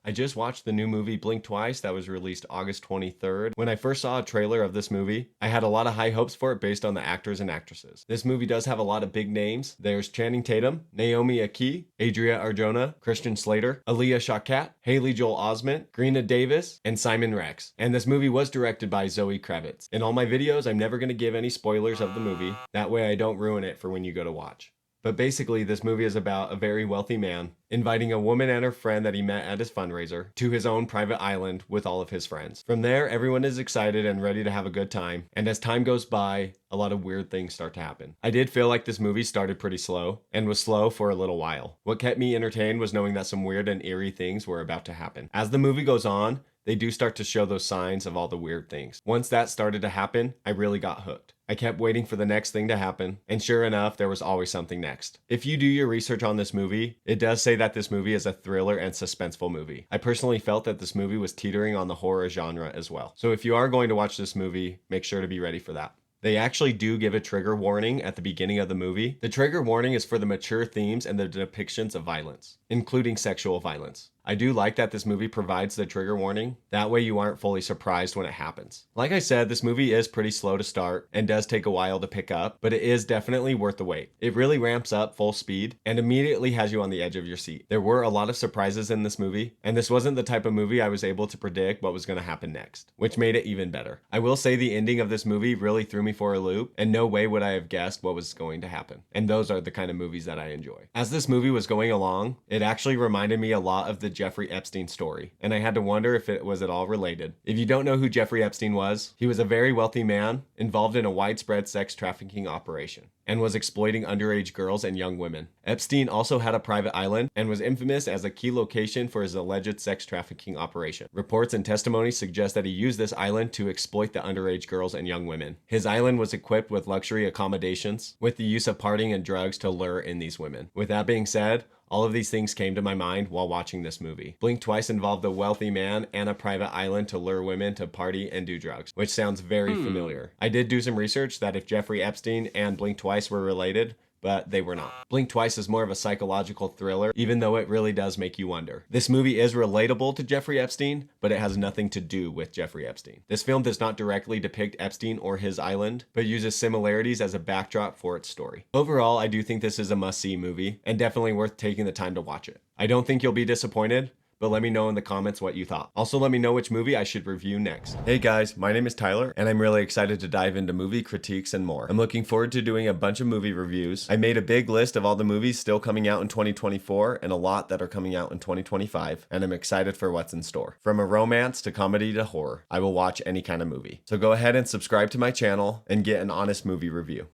I just watched the new movie Blink Twice that was released August 23rd. When I first saw a trailer of this movie, I had a lot of high hopes for it based on the actors and actresses. This movie does have a lot of big names. There's Channing Tatum, Naomi Aki, Adria Arjona, Christian Slater, Aaliyah Shawkat, Haley Joel Osment, Greena Davis, and Simon Rex. And this movie was directed by Zoe Kravitz. In all my videos, I'm never going to give any spoilers of the movie. That way I don't ruin it for when you go to watch. But basically, this movie is about a very wealthy man inviting a woman and her friend that he met at his fundraiser to his own private island with all of his friends. From there, everyone is excited and ready to have a good time. And as time goes by, a lot of weird things start to happen. I did feel like this movie started pretty slow and was slow for a little while. What kept me entertained was knowing that some weird and eerie things were about to happen. As the movie goes on, they do start to show those signs of all the weird things. Once that started to happen, I really got hooked. I kept waiting for the next thing to happen, and sure enough, there was always something next. If you do your research on this movie, it does say that this movie is a thriller and suspenseful movie. I personally felt that this movie was teetering on the horror genre as well. So if you are going to watch this movie, make sure to be ready for that. They actually do give a trigger warning at the beginning of the movie. The trigger warning is for the mature themes and the depictions of violence, including sexual violence. I do like that this movie provides the trigger warning. That way you aren't fully surprised when it happens. Like I said, this movie is pretty slow to start and does take a while to pick up, but it is definitely worth the wait. It really ramps up full speed and immediately has you on the edge of your seat. There were a lot of surprises in this movie, and this wasn't the type of movie I was able to predict what was going to happen next, which made it even better. I will say the ending of this movie really threw me for a loop, and no way would I have guessed what was going to happen. And those are the kind of movies that I enjoy. As this movie was going along, it actually reminded me a lot of the Jeffrey Epstein story, and I had to wonder if it was at all related. If you don't know who Jeffrey Epstein was, he was a very wealthy man involved in a widespread sex trafficking operation and was exploiting underage girls and young women. Epstein also had a private island and was infamous as a key location for his alleged sex trafficking operation. Reports and testimony suggest that he used this island to exploit the underage girls and young women. His island was equipped with luxury accommodations, with the use of partying and drugs to lure in these women. With that being said, all of these things came to my mind while watching this movie. Blink Twice involved a wealthy man and a private island to lure women to party and do drugs, which sounds very familiar. I did do some research that if Jeffrey Epstein and Blink Twice were related, but they were not. Blink Twice is more of a psychological thriller, even though it really does make you wonder. This movie is relatable to Jeffrey Epstein, but it has nothing to do with Jeffrey Epstein. This film does not directly depict Epstein or his island, but uses similarities as a backdrop for its story. Overall, I do think this is a must-see movie, and definitely worth taking the time to watch it. I don't think you'll be disappointed, but let me know in the comments what you thought. Also, let me know which movie I should review next. Hey guys, my name is Tyler, and I'm really excited to dive into movie critiques and more. I'm looking forward to doing a bunch of movie reviews. I made a big list of all the movies still coming out in 2024 and a lot that are coming out in 2025, and I'm excited for what's in store. From a romance to comedy to horror, I will watch any kind of movie. So go ahead and subscribe to my channel and get an honest movie review.